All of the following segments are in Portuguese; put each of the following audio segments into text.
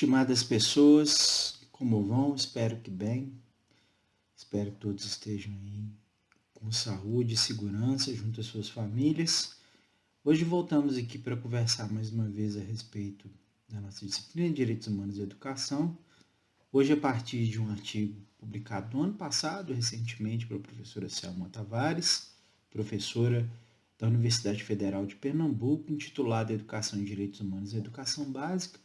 Estimadas pessoas, como vão? Espero que bem. Espero que todos estejam aí com saúde e segurança junto às suas famílias. Hoje voltamos aqui para conversar mais uma vez a respeito da nossa disciplina de Direitos Humanos e Educação. Hoje a partir de um artigo publicado no ano passado, recentemente, pela professora Selma Tavares, professora da Universidade Federal de Pernambuco, intitulado Educação em Direitos Humanos e Educação Básica.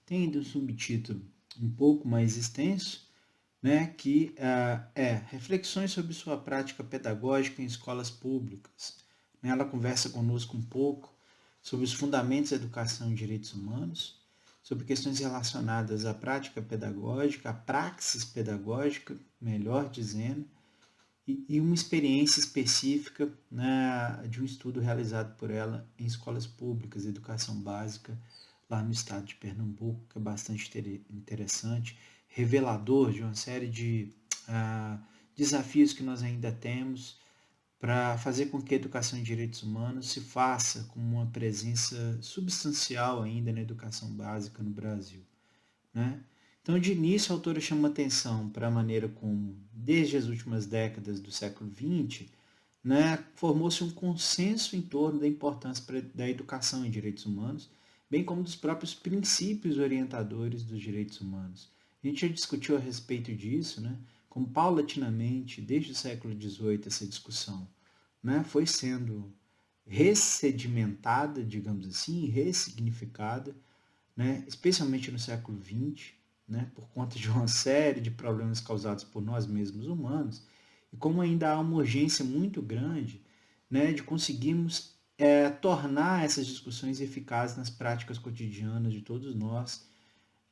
Tem ainda um subtítulo um pouco mais extenso, né, que é Reflexões sobre sua prática pedagógica em escolas públicas. Ela conversa conosco um pouco sobre os fundamentos da educação em direitos humanos, sobre questões relacionadas à prática pedagógica, à praxis pedagógica, melhor dizendo, e uma experiência específica, né, de um estudo realizado por ela em escolas públicas, educação básica, lá no estado de Pernambuco, que é bastante interessante, revelador de uma série de desafios que nós ainda temos para fazer com que a educação em direitos humanos se faça com uma presença substancial ainda na educação básica no Brasil, né? Então, de início, a autora chama atenção para a maneira como, desde as últimas décadas do século XX, né, formou-se um consenso em torno da importância da educação em direitos humanos, bem como dos próprios princípios orientadores dos direitos humanos. A gente já discutiu a respeito disso, né, como paulatinamente, desde o século XVIII, essa discussão, né, foi sendo ressedimentada, digamos assim, ressignificada, né, especialmente no século XX, né, por conta de uma série de problemas causados por nós mesmos humanos, e como ainda há uma urgência muito grande, né, de conseguirmos tornar essas discussões eficazes nas práticas cotidianas de todos nós,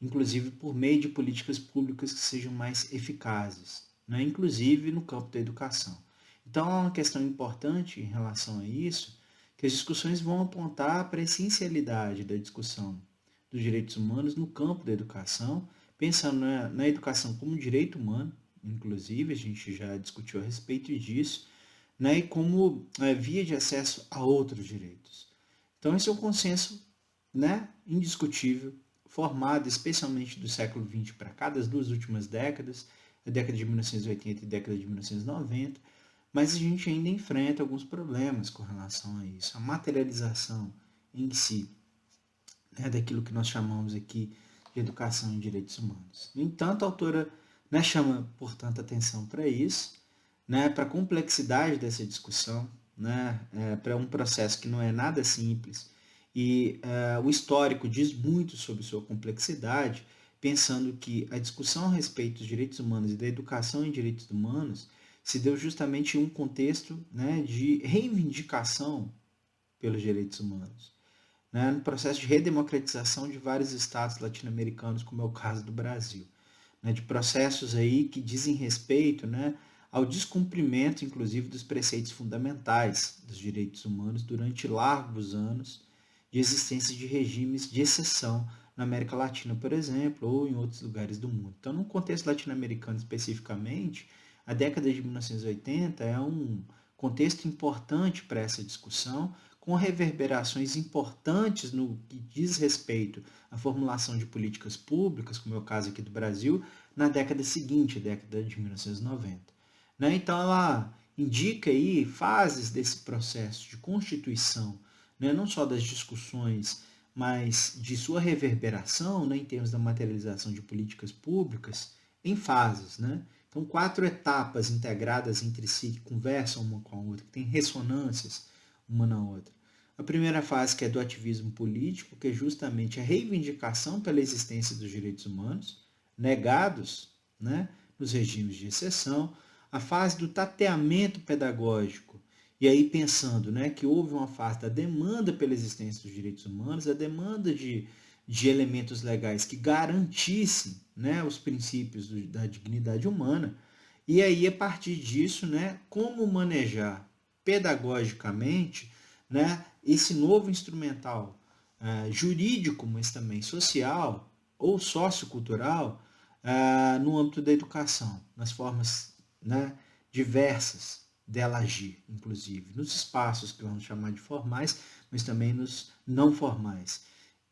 inclusive por meio de políticas públicas que sejam mais eficazes, né, inclusive no campo da educação. Então, há uma questão importante em relação a isso, que as discussões vão apontar para a essencialidade da discussão dos direitos humanos no campo da educação, pensando na educação como um direito humano, inclusive, a gente já discutiu a respeito disso, né, e como via de acesso a outros direitos. Então, esse é um consenso, né, indiscutível, formado especialmente do século XX para cá, das duas últimas décadas, a década de 1980 e a década de 1990, mas a gente ainda enfrenta alguns problemas com relação a isso. A materialização em si, né, daquilo que nós chamamos aqui de educação em direitos humanos. No entanto, a autora, né, chama, portanto, atenção para isso, né, para a complexidade dessa discussão, né, para um processo que não é nada simples, e o histórico diz muito sobre sua complexidade, pensando que a discussão a respeito dos direitos humanos e da educação em direitos humanos se deu justamente em um contexto, né, de reivindicação pelos direitos humanos, né, no processo de redemocratização de vários estados latino-americanos, como é o caso do Brasil, né, de processos aí que dizem respeito, né, ao descumprimento, inclusive, dos preceitos fundamentais dos direitos humanos durante largos anos de existência de regimes de exceção na América Latina, por exemplo, ou em outros lugares do mundo. Então, no contexto latino-americano especificamente, a década de 1980 é um contexto importante para essa discussão, com reverberações importantes no que diz respeito à formulação de políticas públicas, como é o caso aqui do Brasil, na década seguinte, a década de 1990. Né? Então, ela indica aí fases desse processo de constituição, né? Não só das discussões, mas de sua reverberação, né? Em termos da materialização de políticas públicas, em fases. Né? Então, 4 etapas integradas entre si, que conversam uma com a outra, que têm ressonâncias uma na outra. A primeira fase, que é do ativismo político, que é justamente a reivindicação pela existência dos direitos humanos, negados, né, nos regimes de exceção. A fase do tateamento pedagógico, e aí pensando, né, que houve uma fase da demanda pela existência dos direitos humanos, a demanda de elementos legais que garantissem, né, os princípios da dignidade humana, e aí a partir disso, né, como manejar pedagogicamente, né, esse novo instrumental jurídico, mas também social ou sociocultural no âmbito da educação, nas formas, né, diversas dela agir, inclusive nos espaços que vamos chamar de formais, mas também nos não formais.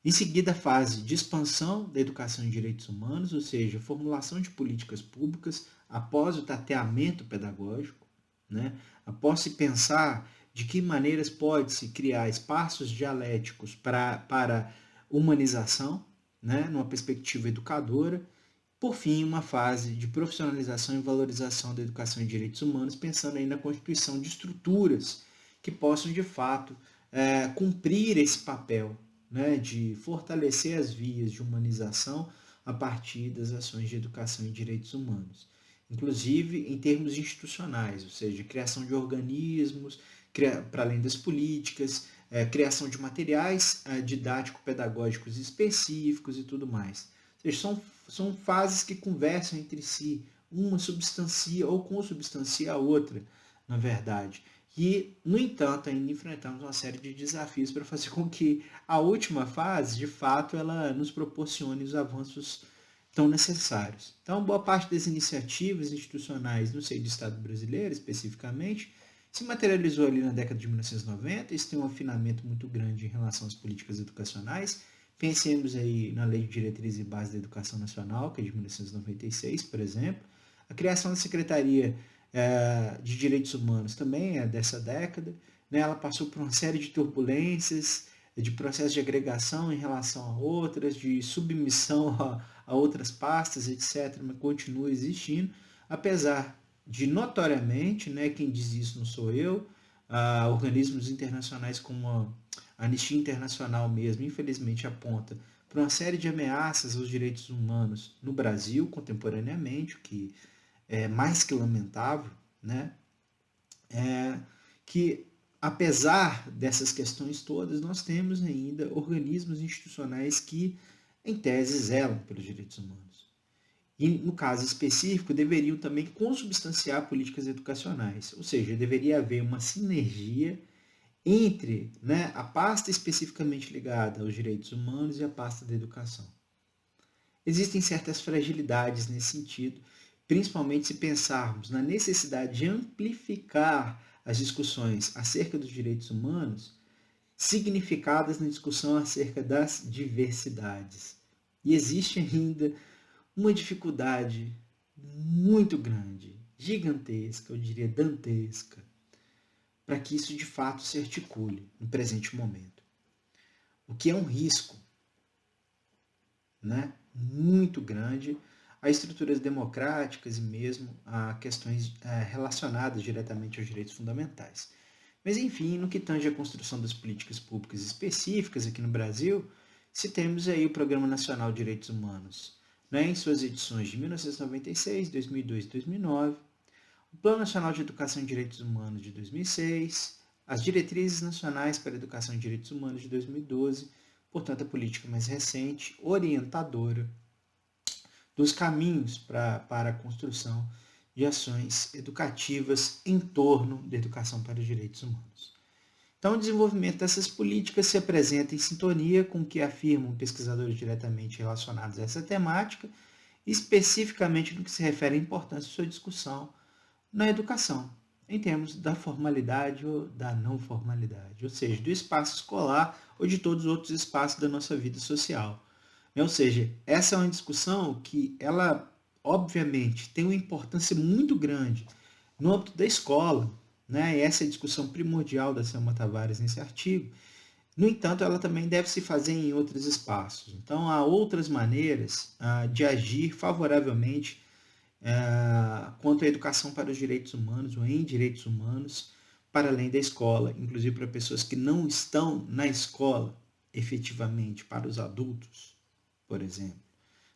Em seguida, a fase de expansão da educação em direitos humanos, ou seja, formulação de políticas públicas após o tateamento pedagógico, né? Após se pensar de que maneiras pode-se criar espaços dialéticos para humanização, né? Numa perspectiva educadora. Por fim, uma fase de profissionalização e valorização da educação em direitos humanos, pensando aí na constituição de estruturas que possam, de fato, cumprir esse papel, né, de fortalecer as vias de humanização a partir das ações de educação em direitos humanos. Inclusive em termos institucionais, ou seja, criação de organismos, para além das políticas, criação de materiais didático-pedagógicos específicos e tudo mais. Ou seja, são fases que conversam entre si, uma substancia ou consubstancia a outra, na verdade. E, no entanto, ainda enfrentamos uma série de desafios para fazer com que a última fase, de fato, ela nos proporcione os avanços tão necessários. Então, boa parte das iniciativas institucionais no seio do Estado brasileiro, especificamente, se materializou ali na década de 1990. Isso tem um afinamento muito grande em relação às políticas educacionais. Pensemos aí na Lei de Diretrizes e Bases da Educação Nacional, que é de 1996, por exemplo. A criação da Secretaria de Direitos Humanos também é dessa década. Né? Ela passou por uma série de turbulências, de processos de agregação em relação a outras, de submissão a outras pastas, etc., mas continua existindo, apesar de notoriamente, né, quem diz isso não sou eu, organismos internacionais como a Anistia Internacional mesmo, infelizmente aponta para uma série de ameaças aos direitos humanos no Brasil contemporaneamente, o que é mais que lamentável, né? Que apesar dessas questões todas, nós temos ainda organismos institucionais que, em tese, zelam pelos direitos humanos. E, no caso específico, deveriam também consubstanciar políticas educacionais, ou seja, deveria haver uma sinergia entre, né, a pasta especificamente ligada aos direitos humanos e a pasta da educação. Existem certas fragilidades nesse sentido, principalmente se pensarmos na necessidade de amplificar as discussões acerca dos direitos humanos, significadas na discussão acerca das diversidades. E existe ainda uma dificuldade muito grande, gigantesca, eu diria dantesca, para que isso de fato se articule no presente momento. O que é um risco, né, muito grande a estruturas democráticas e mesmo a questões relacionadas diretamente aos direitos fundamentais. Mas, enfim, no que tange à construção das políticas públicas específicas aqui no Brasil, se temos aí o Programa Nacional de Direitos Humanos, né, em suas edições de 1996, 2002 e 2009, o Plano Nacional de Educação e Direitos Humanos de 2006, as Diretrizes Nacionais para a Educação e Direitos Humanos de 2012, portanto, a política mais recente, orientadora dos caminhos para a construção de ações educativas em torno da educação para os direitos humanos. Então, o desenvolvimento dessas políticas se apresenta em sintonia com o que afirmam pesquisadores diretamente relacionados a essa temática, especificamente no que se refere à importância de sua discussão na educação, em termos da formalidade ou da não formalidade, ou seja, do espaço escolar ou de todos os outros espaços da nossa vida social. Ou seja, essa é uma discussão que ela, obviamente, tem uma importância muito grande no âmbito da escola, né? E essa é a discussão primordial da Selma Tavares nesse artigo. No entanto, ela também deve se fazer em outros espaços. Então, há outras maneiras de agir favoravelmente quanto à educação para os direitos humanos ou em direitos humanos, para além da escola, inclusive para pessoas que não estão na escola efetivamente, para os adultos, por exemplo,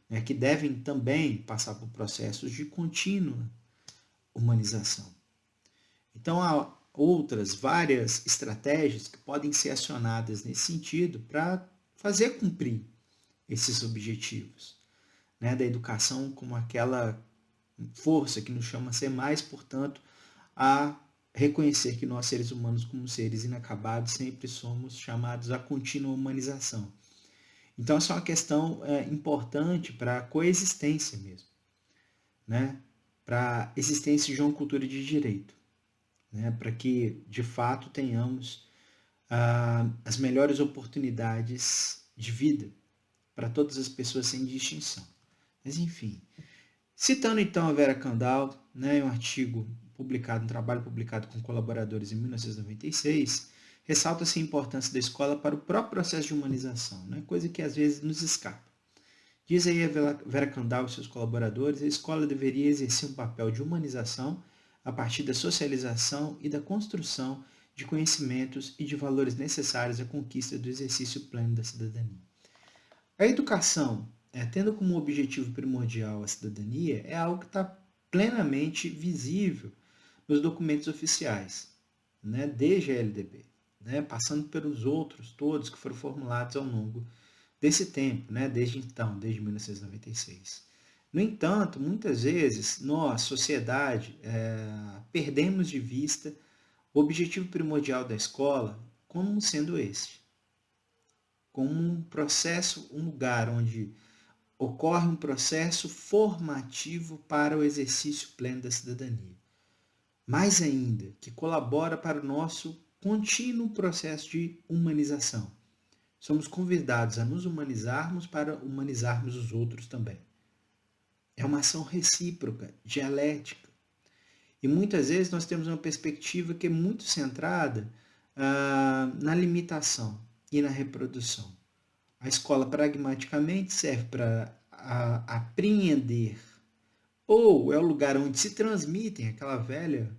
né, que devem também passar por processos de contínua humanização. Então, há outras várias estratégias que podem ser acionadas nesse sentido para fazer cumprir esses objetivos, né, da educação como aquela força que nos chama a ser mais, portanto, a reconhecer que nós, seres humanos, como seres inacabados, sempre somos chamados à contínua humanização. Então, essa é uma questão importante para a coexistência mesmo, né? Para a existência de uma cultura de direito, né? Para que, de fato, tenhamos as melhores oportunidades de vida para todas as pessoas sem distinção. Mas enfim, citando então a Vera Kandal, né, um trabalho publicado com colaboradores em 1996, ressalta-se a importância da escola para o próprio processo de humanização, né, coisa que às vezes nos escapa. Diz aí a Vera Kandal e seus colaboradores, a escola deveria exercer um papel de humanização a partir da socialização e da construção de conhecimentos e de valores necessários à conquista do exercício pleno da cidadania. A educação, tendo como objetivo primordial a cidadania, é algo que está plenamente visível nos documentos oficiais, né, desde a LDB, né, passando pelos outros todos que foram formulados ao longo desse tempo, né, desde 1996. No entanto, muitas vezes nós, sociedade, perdemos de vista o objetivo primordial da escola como sendo esse, como um processo, um lugar onde ocorre um processo formativo para o exercício pleno da cidadania. Mais ainda, que colabora para o nosso contínuo processo de humanização. Somos convidados a nos humanizarmos para humanizarmos os outros também. É uma ação recíproca, dialética. E muitas vezes nós temos uma perspectiva que é muito centrada na limitação e na reprodução. A escola pragmaticamente serve para apreender, ou é o lugar onde se transmitem, aquela velha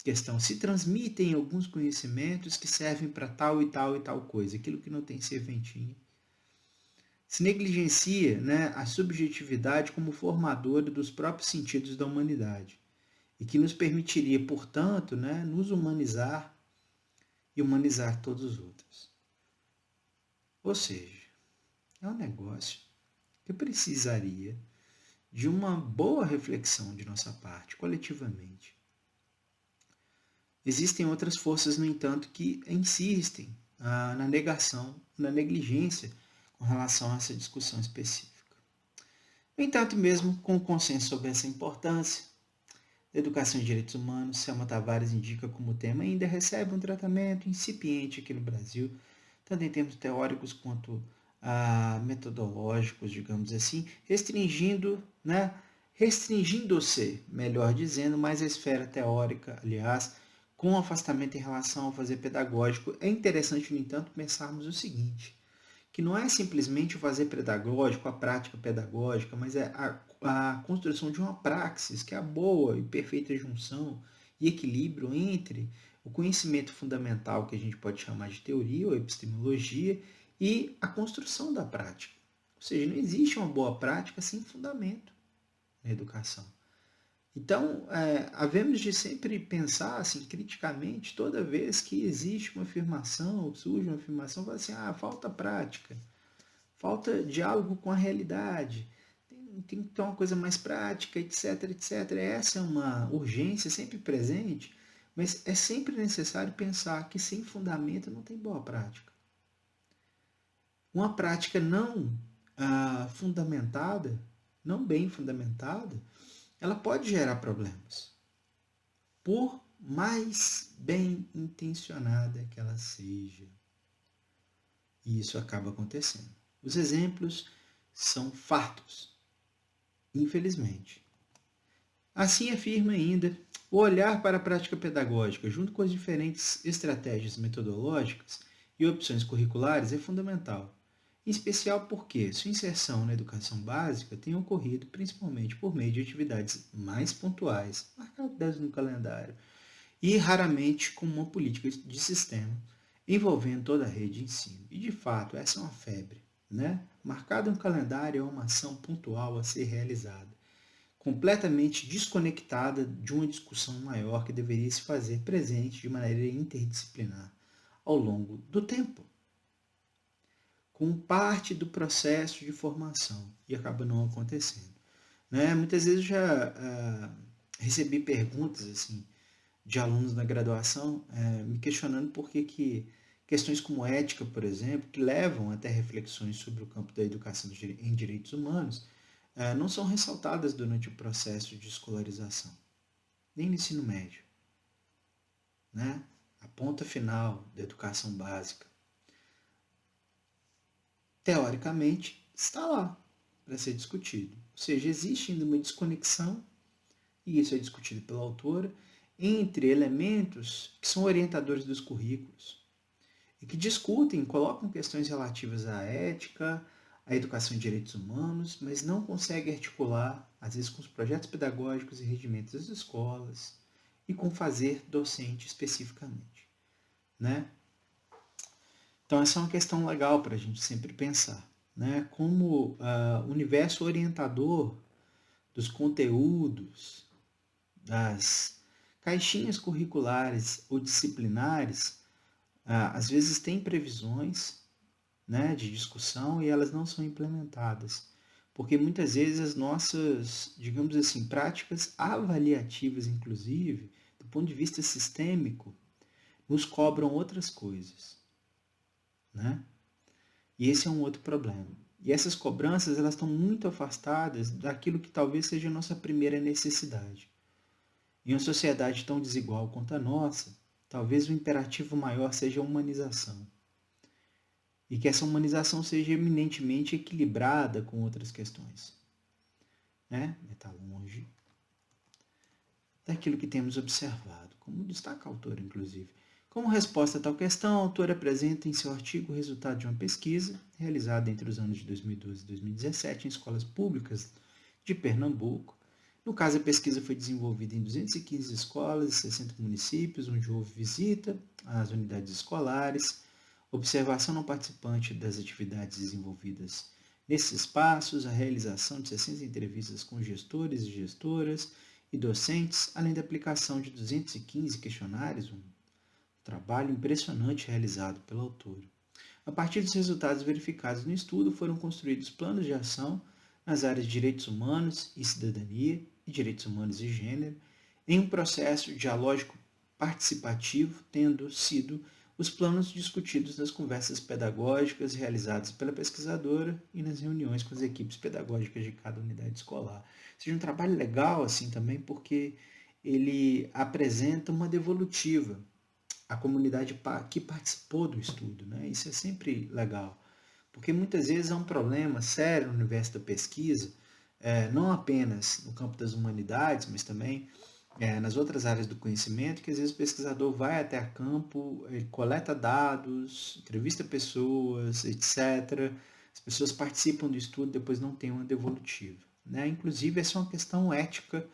questão, se transmitem alguns conhecimentos que servem para tal e tal e tal coisa, aquilo que não tem serventia. Se negligencia, né, a subjetividade como formadora dos próprios sentidos da humanidade e que nos permitiria, portanto, né, nos humanizar e humanizar todos os outros. Ou seja, é um negócio que precisaria de uma boa reflexão de nossa parte, coletivamente. Existem outras forças, no entanto, que insistem na negação, na negligência com relação a essa discussão específica. No entanto, mesmo com o consenso sobre essa importância, a educação e direitos humanos, Selma Tavares indica como tema ainda recebe um tratamento incipiente aqui no Brasil, tanto em termos teóricos quanto metodológicos, digamos assim, restringindo-se, melhor dizendo, mais a esfera teórica, aliás, com afastamento em relação ao fazer pedagógico. É interessante, no entanto, pensarmos o seguinte, que não é simplesmente o fazer pedagógico, a prática pedagógica, mas é a construção de uma praxis, que é a boa e perfeita junção e equilíbrio entre o conhecimento fundamental, que a gente pode chamar de teoria ou epistemologia, e a construção da prática. Ou seja, não existe uma boa prática sem fundamento na educação. Então, havemos de sempre pensar assim, criticamente toda vez que existe uma afirmação, surge uma afirmação, fala assim, falta prática, falta diálogo com a realidade, tem que ter uma coisa mais prática, etc, etc. Essa é uma urgência sempre presente, mas é sempre necessário pensar que sem fundamento não tem boa prática. Uma prática não fundamentada, não bem fundamentada, ela pode gerar problemas, por mais bem intencionada que ela seja. E isso acaba acontecendo. Os exemplos são fartos, infelizmente. Assim afirma ainda, o olhar para a prática pedagógica, junto com as diferentes estratégias metodológicas e opções curriculares, é fundamental. Em especial porque sua inserção na educação básica tem ocorrido principalmente por meio de atividades mais pontuais, marcadas no calendário, e raramente com uma política de sistema envolvendo toda a rede de ensino. E de fato, essa é uma febre, né? Marcado no calendário é uma ação pontual a ser realizada, completamente desconectada de uma discussão maior que deveria se fazer presente de maneira interdisciplinar ao longo do tempo, como parte do processo de formação, e acaba não acontecendo. Né? Muitas vezes eu já recebi perguntas assim, de alunos na graduação me questionando por que questões como ética, por exemplo, que levam até reflexões sobre o campo da educação em direitos humanos, não são ressaltadas durante o processo de escolarização, nem no ensino médio. Né? A ponta final da educação básica. teoricamente, está lá para ser discutido. Ou seja, existe ainda uma desconexão, e isso é discutido pela autora, entre elementos que são orientadores dos currículos e que discutem, colocam questões relativas à ética, à educação e direitos humanos, mas não conseguem articular, às vezes, com os projetos pedagógicos e regimentos das escolas e com fazer docente especificamente, né? Então, essa é uma questão legal para a gente sempre pensar, né? Como o universo orientador dos conteúdos, das caixinhas curriculares ou disciplinares, às vezes tem previsões, né, de discussão e elas não são implementadas. Porque muitas vezes as nossas, digamos assim, práticas avaliativas, inclusive, do ponto de vista sistêmico, nos cobram outras coisas, né? E esse é um outro problema. E essas cobranças, elas estão muito afastadas daquilo que talvez seja a nossa primeira necessidade. Em uma sociedade tão desigual quanto a nossa, talvez o imperativo maior seja a humanização. E que essa humanização seja eminentemente equilibrada com outras questões, né? Está longe daquilo que temos observado, como destaca a autora, inclusive. Como resposta a tal questão, a autora apresenta em seu artigo o resultado de uma pesquisa realizada entre os anos de 2012 e 2017 em escolas públicas de Pernambuco. No caso, a pesquisa foi desenvolvida em 215 escolas e 60 municípios, onde houve visita às unidades escolares, observação não participante das atividades desenvolvidas nesses espaços, a realização de 60 entrevistas com gestores e gestoras e docentes, além da aplicação de 215 questionários, um trabalho impressionante realizado pela autora. A partir dos resultados verificados no estudo, foram construídos planos de ação nas áreas de direitos humanos e cidadania e direitos humanos e gênero, em um processo dialógico participativo, tendo sido os planos discutidos nas conversas pedagógicas realizadas pela pesquisadora e nas reuniões com as equipes pedagógicas de cada unidade escolar. Ou seja, um trabalho legal assim também, porque ele apresenta uma devolutiva à comunidade que participou do estudo, né? Isso é sempre legal, porque muitas vezes há um problema sério no universo da pesquisa, não apenas no campo das humanidades, mas também nas outras áreas do conhecimento, que às vezes o pesquisador vai até a campo, ele coleta dados, entrevista pessoas, etc. As pessoas participam do estudo, depois não tem uma devolutiva, né? Inclusive, essa é uma questão ética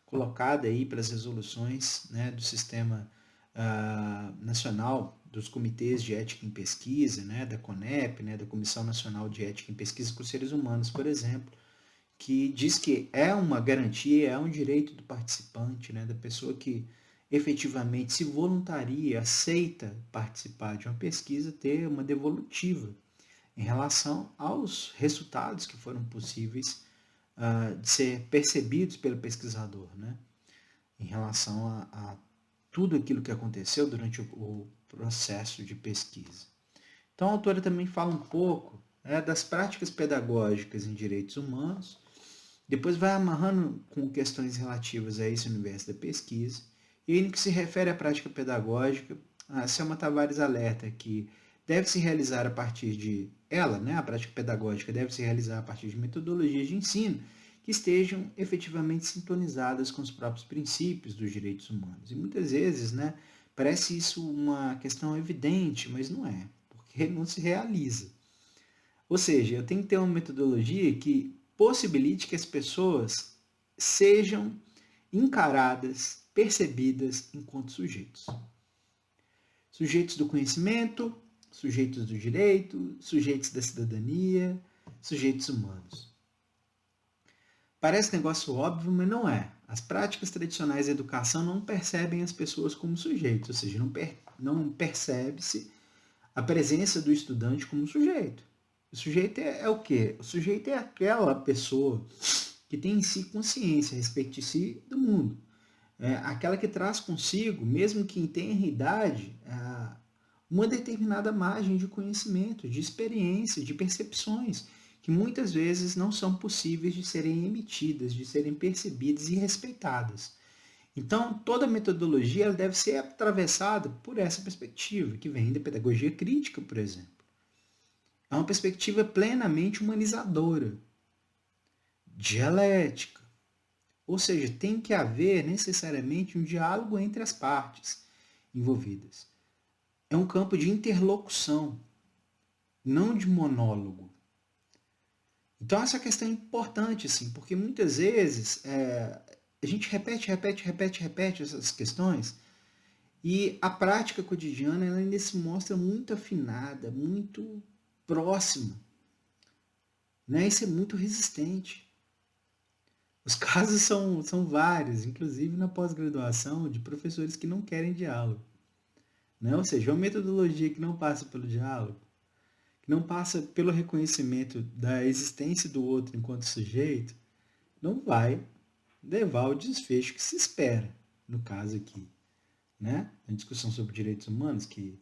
colocada aí pelas resoluções, né, do sistema nacional dos comitês de ética em pesquisa, né, da CONEP, né, da Comissão Nacional de Ética em Pesquisa com Seres Humanos, por exemplo, que diz que é uma garantia, é um direito do participante, né, da pessoa que efetivamente se voluntaria, aceita participar de uma pesquisa, ter uma devolutiva em relação aos resultados que foram possíveis de ser percebidos pelo pesquisador, né, em relação a tudo aquilo que aconteceu durante o processo de pesquisa. Então, a autora também fala um pouco das práticas pedagógicas em direitos humanos, depois vai amarrando com questões relativas a esse universo da pesquisa, e no que se refere à prática pedagógica, a Selma Tavares alerta que deve se realizar a partir de ela, né, a prática pedagógica deve se realizar a partir de metodologias de ensino que estejam efetivamente sintonizadas com os próprios princípios dos direitos humanos. E muitas vezes, né, parece isso uma questão evidente, mas não é, porque não se realiza. Ou seja, eu tenho que ter uma metodologia que possibilite que as pessoas sejam encaradas, percebidas enquanto sujeitos. Sujeitos do conhecimento, sujeitos do direito, sujeitos da cidadania, sujeitos humanos. Parece negócio óbvio, mas não é. As práticas tradicionais da educação não percebem as pessoas como sujeitos, ou seja, não percebe-se a presença do estudante como sujeito. O sujeito é o quê? O sujeito é aquela pessoa que tem em si consciência a respeito de si do mundo. Aquela que traz consigo, mesmo que em tenra idade, uma determinada margem de conhecimento, de experiência, de percepções, que muitas vezes não são possíveis de serem emitidas, de serem percebidas e respeitadas. Então, toda metodologia ela deve ser atravessada por essa perspectiva, que vem da pedagogia crítica, por exemplo. É uma perspectiva plenamente humanizadora, dialética. Ou seja, tem que haver necessariamente um diálogo entre as partes envolvidas. É um campo de interlocução, não de monólogo. Então essa questão é importante, assim, porque muitas vezes a gente repete essas questões e a prática cotidiana ela ainda se mostra muito afinada, muito próxima, né? Isso é muito resistente. Os casos são vários, inclusive na pós-graduação, de professores que não querem diálogo, né? Ou seja, uma metodologia que não passa pelo diálogo, que não passa pelo reconhecimento da existência do outro enquanto sujeito, não vai levar ao desfecho que se espera, no caso aqui, né? Na discussão sobre direitos humanos, que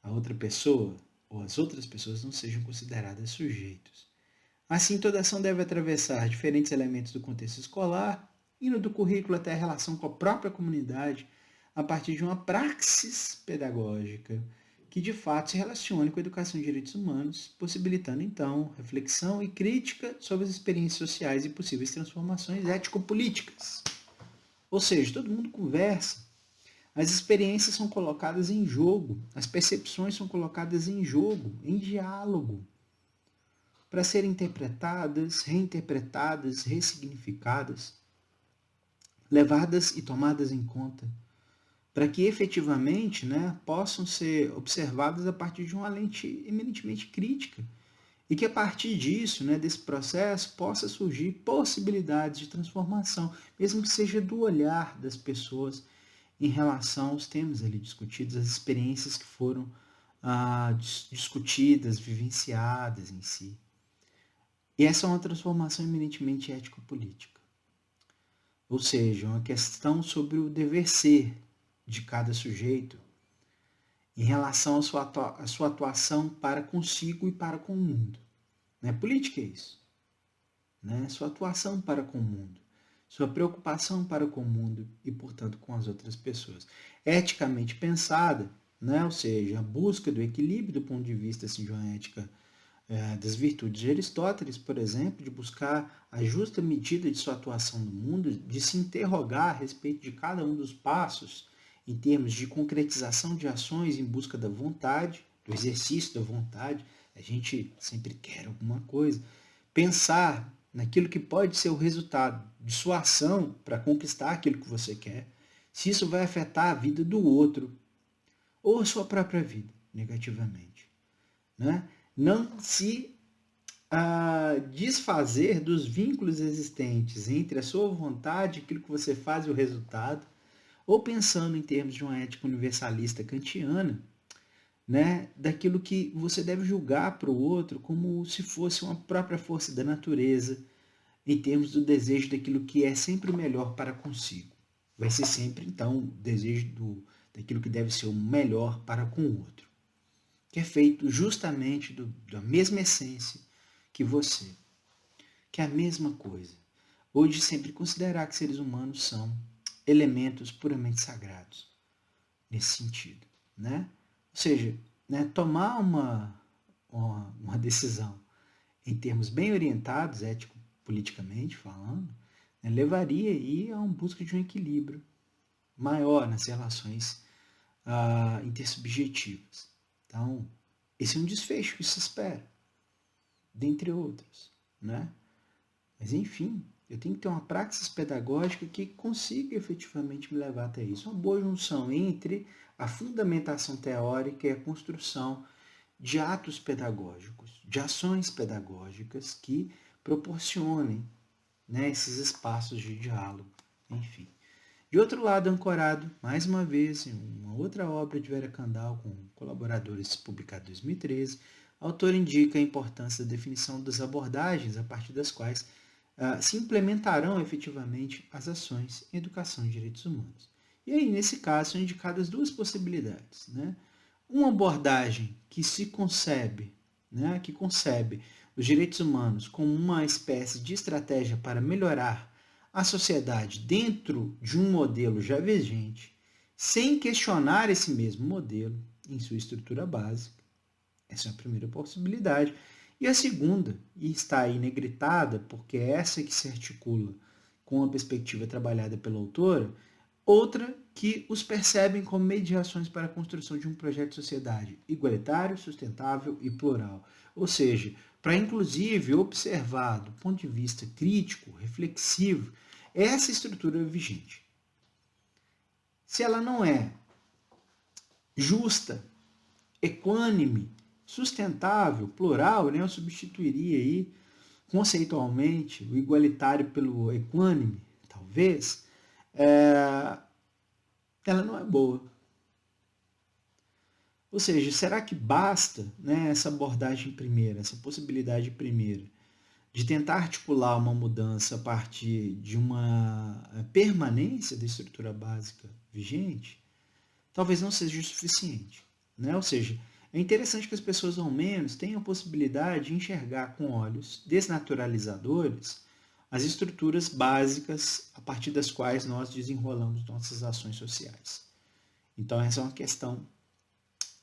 a outra pessoa ou as outras pessoas não sejam consideradas sujeitos. Assim, toda ação deve atravessar diferentes elementos do contexto escolar, indo do currículo até a relação com a própria comunidade, a partir de uma praxis pedagógica que de fato se relacione com a educação de direitos humanos, possibilitando então reflexão e crítica sobre as experiências sociais e possíveis transformações ético-políticas. Ou seja, todo mundo conversa, as experiências são colocadas em jogo, as percepções são colocadas em jogo, em diálogo, para serem interpretadas, reinterpretadas, ressignificadas, levadas e tomadas em conta, para que efetivamente, né, possam ser observadas a partir de uma lente eminentemente crítica e que a partir disso, né, desse processo, possa surgir possibilidades de transformação, mesmo que seja do olhar das pessoas em relação aos temas ali discutidos, as experiências que foram discutidas, vivenciadas em si. E essa é uma transformação eminentemente ético-política. Ou seja, uma questão sobre o dever ser de cada sujeito em relação à sua atuação para consigo e para com o mundo. Né? Política é isso. Né? Sua atuação para com o mundo. Sua preocupação para com o mundo e, portanto, com as outras pessoas. Eticamente pensada, né? Ou seja, a busca do equilíbrio do ponto de vista assim, de uma ética das virtudes de Aristóteles, por exemplo, de buscar a justa medida de sua atuação no mundo, de se interrogar a respeito de cada um dos passos em termos de concretização de ações em busca da vontade, do exercício da vontade. A gente sempre quer alguma coisa. Pensar naquilo que pode ser o resultado de sua ação para conquistar aquilo que você quer, se isso vai afetar a vida do outro ou a sua própria vida negativamente, né? Não se desfazer dos vínculos existentes entre a sua vontade, aquilo que você faz e o resultado, ou pensando em termos de uma ética universalista kantiana, né, daquilo que você deve julgar para o outro como se fosse uma própria força da natureza, em termos do desejo daquilo que é sempre o melhor para consigo. Vai ser sempre, então, o desejo daquilo que deve ser o melhor para com o outro, que é feito justamente da mesma essência que você, que é a mesma coisa. Hoje sempre considerar que seres humanos são elementos puramente sagrados, nesse sentido, né? Ou seja, né, tomar uma decisão em termos bem orientados, ético-politicamente falando, né, levaria aí a uma busca de um equilíbrio maior nas relações intersubjetivas. Então, esse é um desfecho que se espera, dentre outros, né? Mas, enfim, eu tenho que ter uma praxis pedagógica que consiga efetivamente me levar até isso. Uma boa junção entre a fundamentação teórica e a construção de atos pedagógicos, de ações pedagógicas que proporcionem, né, esses espaços de diálogo, enfim. De outro lado, ancorado, mais uma vez, em uma outra obra de Vera Kandal, com colaboradores, publicada em 2013, a autora indica a importância da definição das abordagens a partir das quais se implementarão efetivamente as ações em educação e direitos humanos. E aí, nesse caso, são indicadas duas possibilidades, né? Uma abordagem que se concebe, né, que concebe os direitos humanos como uma espécie de estratégia para melhorar a sociedade dentro de um modelo já vigente, sem questionar esse mesmo modelo em sua estrutura básica. Essa é a primeira possibilidade. E a segunda, e está aí negritada, porque é essa que se articula com a perspectiva trabalhada pela autora, outra que os percebem como mediações para a construção de um projeto de sociedade igualitário, sustentável e plural. Ou seja, para inclusive observar do ponto de vista crítico, reflexivo, essa estrutura vigente. Se ela não é justa, equânime, sustentável, plural, né? Eu substituiria aí conceitualmente o igualitário pelo equânime, talvez, ela não é boa. Ou seja, será que basta, né, essa abordagem primeira, essa possibilidade primeira, de tentar articular uma mudança a partir de uma permanência da estrutura básica vigente? Talvez não seja o suficiente. Né? Ou seja, é interessante que as pessoas, ao menos, tenham a possibilidade de enxergar com olhos desnaturalizadores as estruturas básicas a partir das quais nós desenrolamos nossas ações sociais. Então, essa é uma questão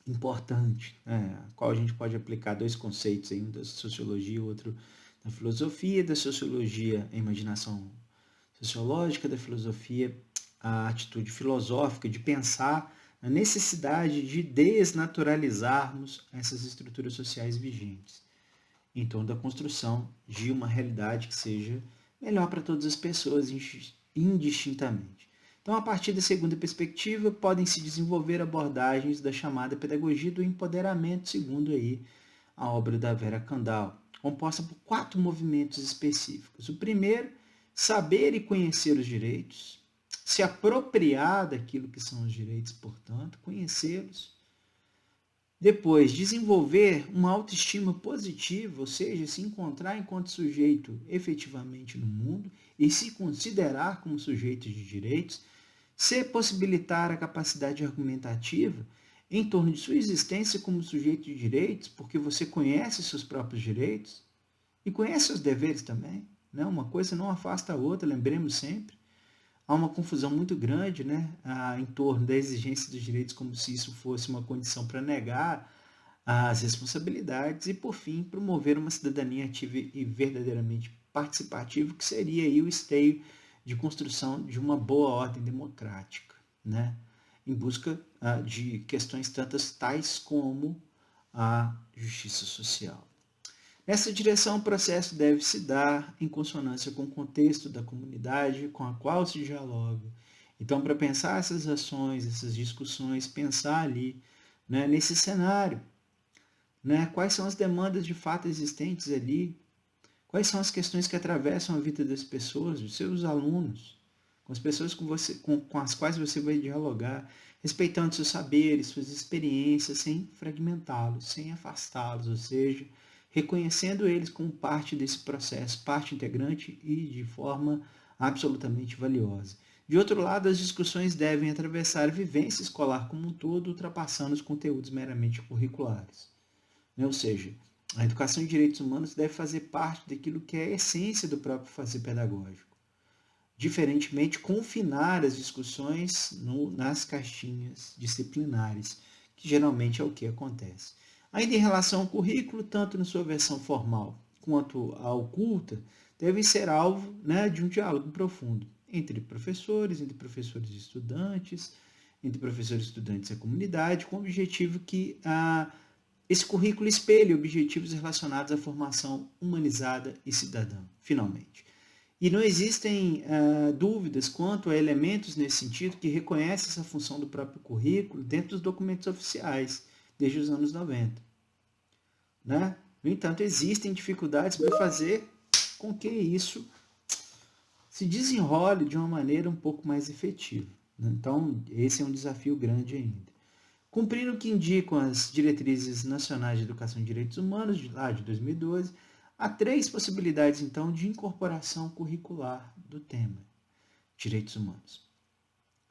importante, né? A qual a gente pode aplicar dois conceitos, um da sociologia e outro da filosofia. Da sociologia, a imaginação sociológica, da filosofia, a atitude filosófica de pensar na necessidade de desnaturalizarmos essas estruturas sociais vigentes, em torno da construção de uma realidade que seja melhor para todas as pessoas indistintamente. Então, a partir da segunda perspectiva, podem se desenvolver abordagens da chamada pedagogia do empoderamento, segundo aí a obra da Vera Kandal, composta por 4 movimentos específicos. O primeiro, saber e conhecer os direitos, se apropriar daquilo que são os direitos, portanto, conhecê-los. Depois, desenvolver uma autoestima positiva, ou seja, se encontrar enquanto sujeito efetivamente no mundo e se considerar como sujeito de direitos, se possibilitar a capacidade argumentativa em torno de sua existência como sujeito de direitos, porque você conhece seus próprios direitos e conhece seus deveres também. Né? Uma coisa não afasta a outra, lembremos sempre. Há uma confusão muito grande, né, em torno da exigência dos direitos, como se isso fosse uma condição para negar as responsabilidades e, por fim, promover uma cidadania ativa e verdadeiramente participativa, que seria aí o esteio de construção de uma boa ordem democrática, né, em busca de questões tantas tais como a justiça social. Nessa direção, o processo deve se dar em consonância com o contexto da comunidade com a qual se dialoga. Então, para pensar essas ações, essas discussões, pensar ali, né, nesse cenário, né, quais são as demandas de fato existentes ali, quais são as questões que atravessam a vida das pessoas, dos seus alunos, com as pessoas com as quais você vai dialogar, respeitando seus saberes, suas experiências, sem fragmentá-los, sem afastá-los, ou seja, reconhecendo eles como parte desse processo, parte integrante e de forma absolutamente valiosa. De outro lado, as discussões devem atravessar a vivência escolar como um todo, ultrapassando os conteúdos meramente curriculares. Ou seja, a educação em direitos humanos deve fazer parte daquilo que é a essência do próprio fazer pedagógico. Diferentemente, confinar as discussões nas caixinhas disciplinares, que geralmente é o que acontece. Ainda em relação ao currículo, tanto na sua versão formal quanto a oculta, devem ser alvo, né, de um diálogo profundo entre professores e estudantes, entre professores e estudantes e a comunidade, com o objetivo que esse currículo espelhe objetivos relacionados à formação humanizada e cidadã, finalmente. E não existem dúvidas quanto a elementos nesse sentido que reconhecem essa função do próprio currículo dentro dos documentos oficiais, desde os anos 90. Né? No entanto, existem dificuldades para fazer com que isso se desenrole de uma maneira um pouco mais efetiva. Então, esse é um desafio grande ainda. Cumprindo o que indicam as diretrizes nacionais de educação e direitos humanos, de 2012, há 3 possibilidades, então, de incorporação curricular do tema direitos humanos.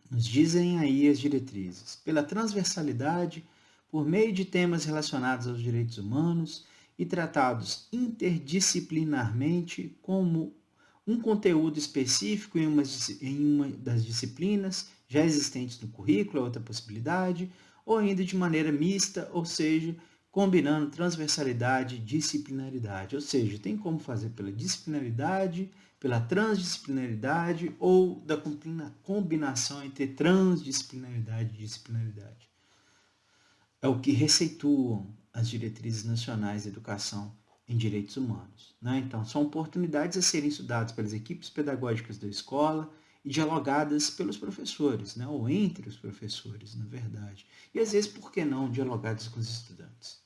Nos dizem aí as diretrizes: pela transversalidade, por meio de temas relacionados aos direitos humanos e tratados interdisciplinarmente como um conteúdo específico em uma das disciplinas já existentes no currículo, é outra possibilidade, ou ainda de maneira mista, ou seja, combinando transversalidade e disciplinaridade. Ou seja, tem como fazer pela disciplinaridade, pela transdisciplinaridade ou da combinação entre transdisciplinaridade e disciplinaridade. É o que receituam as diretrizes nacionais de educação em direitos humanos, né? Então, são oportunidades a serem estudadas pelas equipes pedagógicas da escola e dialogadas pelos professores, né? Ou entre os professores, na verdade. E às vezes, por que não, dialogadas com os estudantes?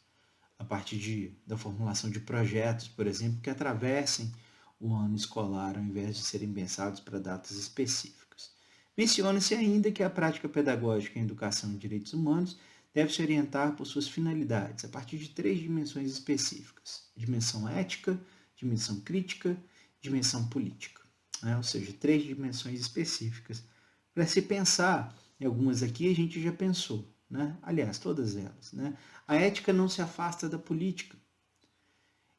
A partir da formulação de projetos, por exemplo, que atravessem o ano escolar, ao invés de serem pensados para datas específicas. Menciona-se ainda que a prática pedagógica em educação e direitos humanos deve se orientar por suas finalidades, a partir de 3 dimensões específicas: dimensão ética, dimensão crítica, dimensão política. Né? Ou seja, 3 dimensões específicas. Para se pensar, em algumas aqui a gente já pensou, né? Aliás, todas elas. Né? A ética não se afasta da política.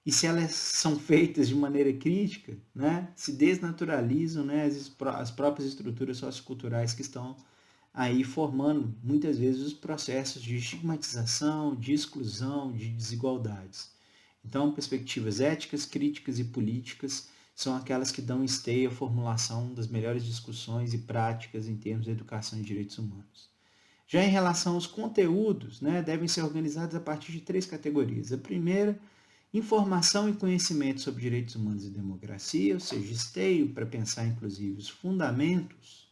E se elas são feitas de maneira crítica, né, se desnaturalizam, né, as próprias estruturas socioculturais que estão aí formando, muitas vezes, os processos de estigmatização, de exclusão, de desigualdades. Então, perspectivas éticas, críticas e políticas são aquelas que dão esteio à formulação das melhores discussões e práticas em termos de educação e direitos humanos. Já em relação aos conteúdos, né, devem ser organizados a partir de 3 categorias. A primeira, informação e conhecimento sobre direitos humanos e democracia, ou seja, esteio para pensar inclusive os fundamentos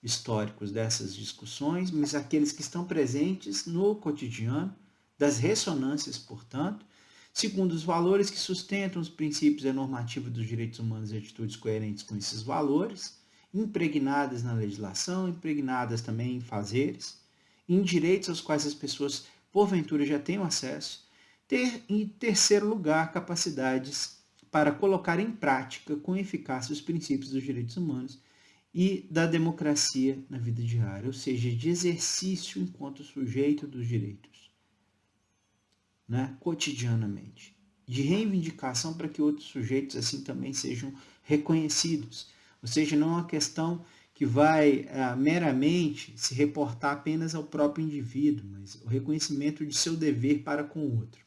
históricos dessas discussões, mas aqueles que estão presentes no cotidiano, das ressonâncias, portanto, segundo os valores que sustentam os princípios e a normativa dos direitos humanos e atitudes coerentes com esses valores, impregnadas na legislação, impregnadas também em fazeres, em direitos aos quais as pessoas, porventura, já tenham acesso, ter, em terceiro lugar, capacidades para colocar em prática com eficácia os princípios dos direitos humanos e da democracia na vida diária, ou seja, de exercício enquanto sujeito dos direitos, né, cotidianamente, de reivindicação para que outros sujeitos assim também sejam reconhecidos, ou seja, não é uma questão que vai meramente se reportar apenas ao próprio indivíduo, mas o reconhecimento de seu dever para com o outro,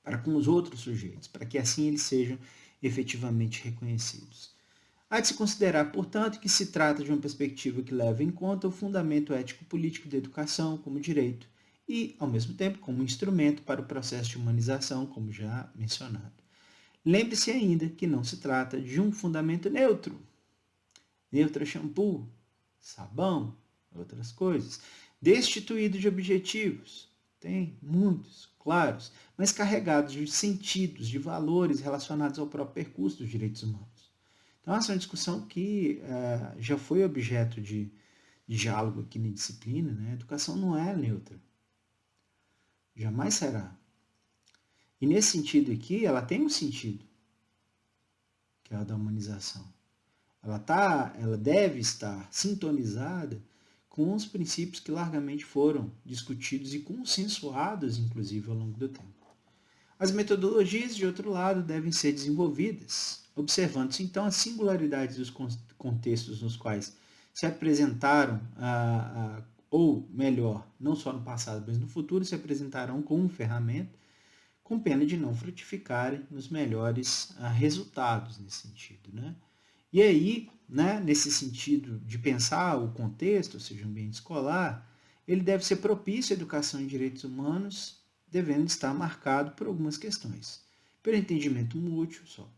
para com os outros sujeitos, para que assim eles sejam efetivamente reconhecidos. Há de se considerar, portanto, que se trata de uma perspectiva que leva em conta o fundamento ético-político da educação como direito e, ao mesmo tempo, como instrumento para o processo de humanização, como já mencionado. Lembre-se ainda que não se trata de um fundamento neutro. Neutro é shampoo, sabão, outras coisas. Destituído de objetivos. Tem muitos, claros, mas carregados de sentidos, de valores relacionados ao próprio percurso dos direitos humanos. Então, essa é uma discussão que já foi objeto de diálogo aqui na disciplina. Né? A educação não é neutra. Jamais será. E nesse sentido aqui, ela tem um sentido, que é o da humanização. Ela deve estar sintonizada com os princípios que largamente foram discutidos e consensuados, inclusive, ao longo do tempo. As metodologias, de outro lado, devem ser desenvolvidas, observando-se então as singularidades dos contextos nos quais se apresentaram, ou melhor, não só no passado, mas no futuro, se apresentarão como ferramenta, com pena de não frutificarem nos melhores resultados nesse sentido. Né? E aí, né, nesse sentido de pensar o contexto, ou seja, o ambiente escolar, ele deve ser propício à educação em direitos humanos, devendo estar marcado por algumas questões. Pelo entendimento mútuo, só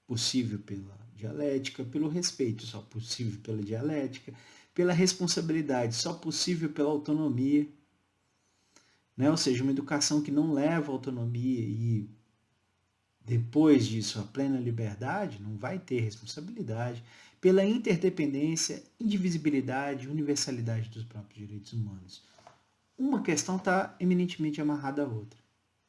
possível pela dialética, pelo respeito, só possível pela dialética, pela responsabilidade, só possível pela autonomia, né? Ou seja, uma educação que não leva à autonomia e depois disso a plena liberdade, não vai ter responsabilidade, pela interdependência, indivisibilidade, universalidade dos próprios direitos humanos. Uma questão está eminentemente amarrada à outra.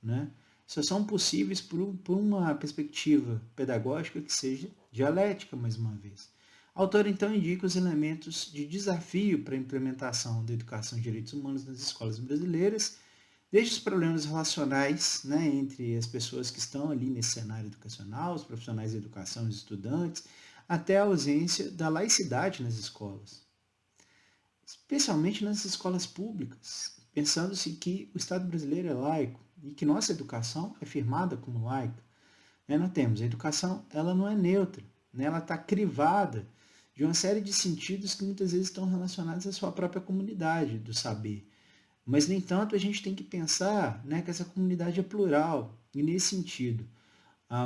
Né? Só são possíveis por uma perspectiva pedagógica que seja dialética, mais uma vez. O autor, então, indica os elementos de desafio para a implementação da educação de direitos humanos nas escolas brasileiras, desde os problemas relacionais, né, entre as pessoas que estão ali nesse cenário educacional, os profissionais de educação, os estudantes, até a ausência da laicidade nas escolas, especialmente nas escolas públicas, pensando-se que o Estado brasileiro é laico e que nossa educação é firmada como laica. Nós temos a educação, ela não é neutra, né? Ela está crivada de uma série de sentidos que muitas vezes estão relacionados à sua própria comunidade do saber. Mas, no entanto, a gente tem que pensar, né, que essa comunidade é plural, e nesse sentido,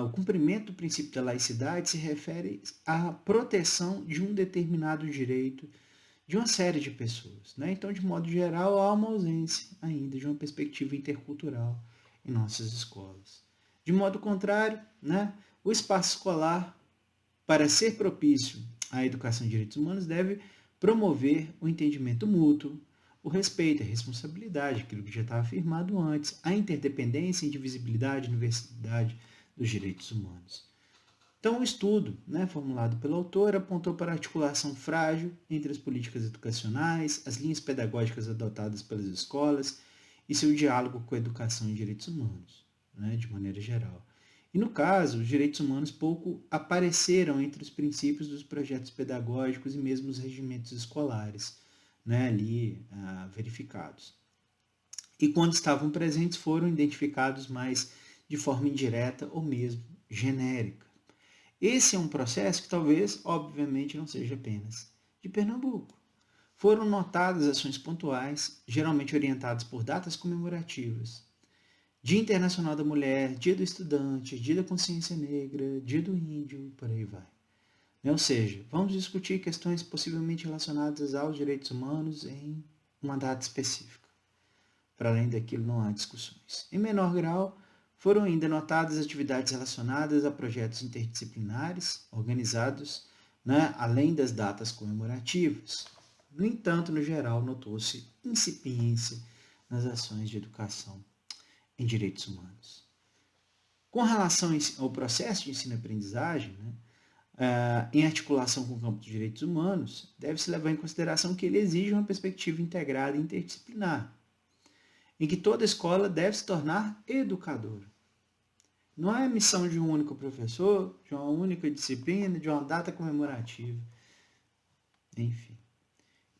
o cumprimento do princípio da laicidade se refere à proteção de um determinado direito de uma série de pessoas. Né? Então, de modo geral, há uma ausência ainda de uma perspectiva intercultural em nossas escolas. De modo contrário, né, o espaço escolar, para ser propício à educação de direitos humanos, deve promover o entendimento mútuo, o respeito, a responsabilidade, aquilo que já estava afirmado antes, a interdependência e indivisibilidade, universalidade dos direitos humanos. Então, o estudo, né, formulado pelo autor, apontou para a articulação frágil entre as políticas educacionais, as linhas pedagógicas adotadas pelas escolas e seu diálogo com a educação e direitos humanos, né, de maneira geral. E, no caso, os direitos humanos pouco apareceram entre os princípios dos projetos pedagógicos e mesmo os regimentos escolares, né, ali verificados. E, quando estavam presentes, foram identificados mais de forma indireta ou mesmo genérica. Esse é um processo que talvez, obviamente, não seja apenas de Pernambuco. Foram notadas ações pontuais, geralmente orientadas por datas comemorativas. Dia Internacional da Mulher, Dia do Estudante, Dia da Consciência Negra, Dia do Índio, por aí vai. Ou seja, vamos discutir questões possivelmente relacionadas aos direitos humanos em uma data específica. Para além daquilo, não há discussões. Em menor grau, foram ainda notadas atividades relacionadas a projetos interdisciplinares organizados, né, além das datas comemorativas. No entanto, no geral, notou-se incipiência nas ações de educação em direitos humanos. Com relação ao processo de ensino-aprendizagem, né, em articulação com o campo dos direitos humanos, deve-se levar em consideração que ele exige uma perspectiva integrada e interdisciplinar, em que toda escola deve se tornar educadora. Não é a missão de um único professor, de uma única disciplina, de uma data comemorativa. Enfim.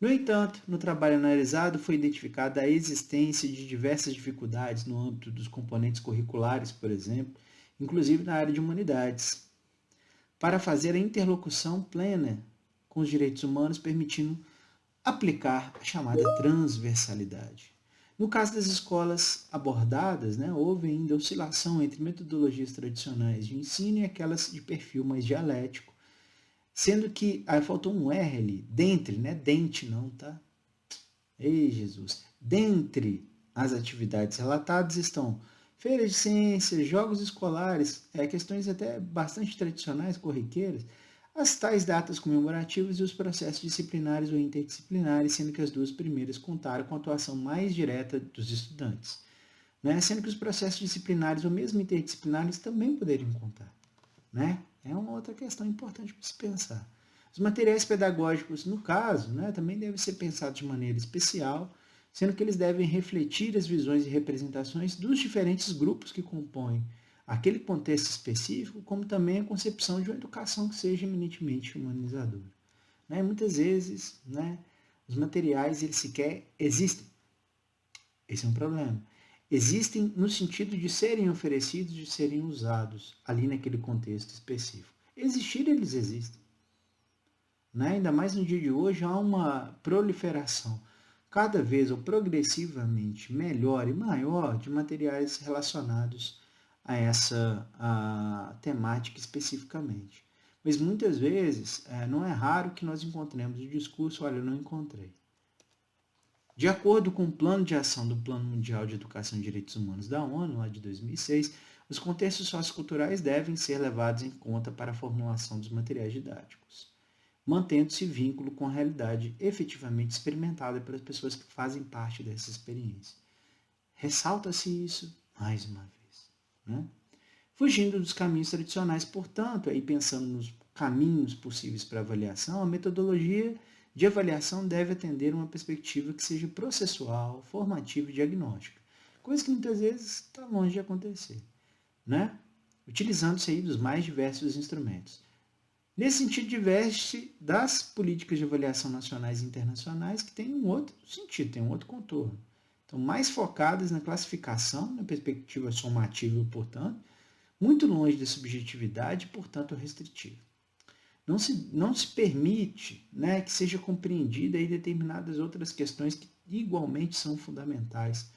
No entanto, no trabalho analisado foi identificada a existência de diversas dificuldades no âmbito dos componentes curriculares, por exemplo, inclusive na área de humanidades, para fazer a interlocução plena com os direitos humanos, permitindo aplicar a chamada transversalidade. No caso das escolas abordadas, houve ainda oscilação entre metodologias tradicionais de ensino e aquelas de perfil mais dialético, sendo que faltou um R ali, dentre, não é dente não, tá? Ei, Jesus! Dentre as atividades relatadas estão feiras de ciências, jogos escolares, questões até bastante tradicionais, corriqueiras, as tais datas comemorativas e os processos disciplinares ou interdisciplinares, sendo que as duas primeiras contaram com a atuação mais direta dos estudantes, né? Sendo que os processos disciplinares ou mesmo interdisciplinares também poderiam contar, né? É uma outra questão importante para se pensar. Os materiais pedagógicos, no caso, também devem ser pensados de maneira especial, sendo que eles devem refletir as visões e representações dos diferentes grupos que compõem aquele contexto específico, como também a concepção de uma educação que seja eminentemente humanizadora. Muitas vezes, os materiais eles sequer existem. Esse é um problema. Existem no sentido de serem oferecidos, de serem usados ali naquele contexto específico. Existir, eles existem. Ainda mais no dia de hoje, há uma proliferação cada vez ou progressivamente melhor e maior de materiais relacionados a essa temática especificamente. Mas muitas vezes não é raro que nós encontremos o discurso, olha, eu não encontrei. De acordo com o Plano de Ação do Plano Mundial de Educação e Direitos Humanos da ONU, lá de 2006, os contextos socioculturais devem ser levados em conta para a formulação dos materiais didáticos, mantendo-se vínculo com a realidade efetivamente experimentada pelas pessoas que fazem parte dessa experiência. Ressalta-se isso mais uma vez. Fugindo dos caminhos tradicionais, portanto, aí pensando nos caminhos possíveis para avaliação, a metodologia de avaliação deve atender uma perspectiva que seja processual, formativa e diagnóstica, coisa que muitas vezes está longe de acontecer, utilizando-se aí dos mais diversos instrumentos. Nesse sentido, diverge das políticas de avaliação nacionais e internacionais que tem um outro sentido, tem um outro contorno. Então, mais focadas na classificação, na perspectiva somativa, portanto, muito longe da subjetividade e, portanto, restritiva. Não se permite, né, que seja compreendida aí determinadas outras questões que igualmente são fundamentais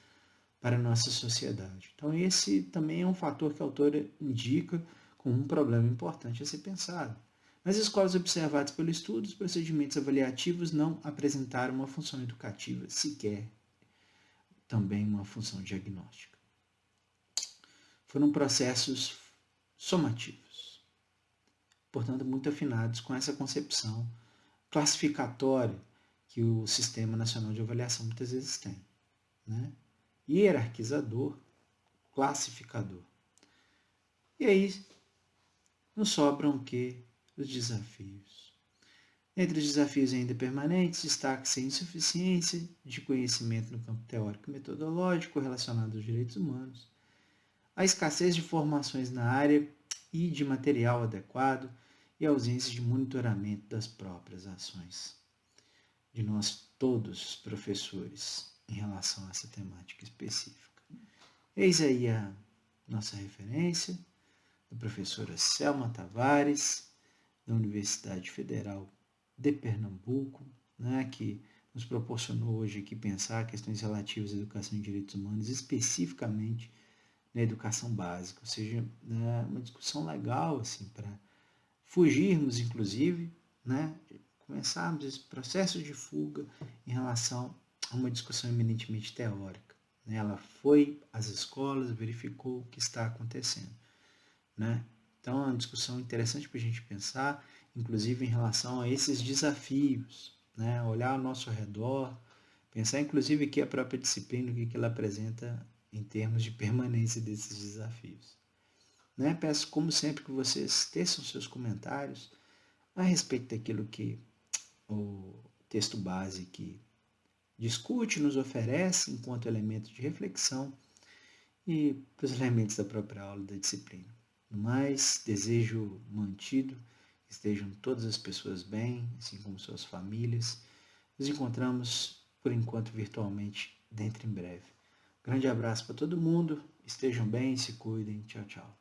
para a nossa sociedade. Então, esse também é um fator que a autora indica como um problema importante a ser pensado. Nas escolas observadas pelo estudo, os procedimentos avaliativos não apresentaram uma função educativa, sequer também uma função diagnóstica. Foram processos somativos, portanto, muito afinados com essa concepção classificatória que o Sistema Nacional de Avaliação muitas vezes tem, né? Hierarquizador, classificador. E aí nos sobram o quê? Os desafios. Entre os desafios ainda permanentes, destaca-se a insuficiência de conhecimento no campo teórico e metodológico relacionado aos direitos humanos, a escassez de formações na área e de material adequado e a ausência de monitoramento das próprias ações de nós todos, professores, em relação a essa temática específica. Eis aí a nossa referência, da professora Selma Tavares, da Universidade Federal de Pernambuco, né, que nos proporcionou hoje aqui pensar questões relativas à educação e direitos humanos, especificamente na educação básica, ou seja, né, uma discussão legal assim, para fugirmos, inclusive, né, começarmos esse processo de fuga em relação a uma discussão eminentemente teórica. Né? Ela foi às escolas, verificou o que está acontecendo. Né? Então, é uma discussão interessante para a gente pensar, inclusive em relação a esses desafios, né? Olhar ao nosso redor, pensar inclusive aqui a própria disciplina, o que ela apresenta em termos de permanência desses desafios. Né? Peço, como sempre, que vocês teçam seus comentários a respeito daquilo que o texto base que discute, nos oferece enquanto elemento de reflexão e para os elementos da própria aula da disciplina. No mais, desejo mantido, que estejam todas as pessoas bem, assim como suas famílias. Nos encontramos, por enquanto, virtualmente, dentro em breve. Grande abraço para todo mundo, estejam bem, se cuidem, tchau, tchau.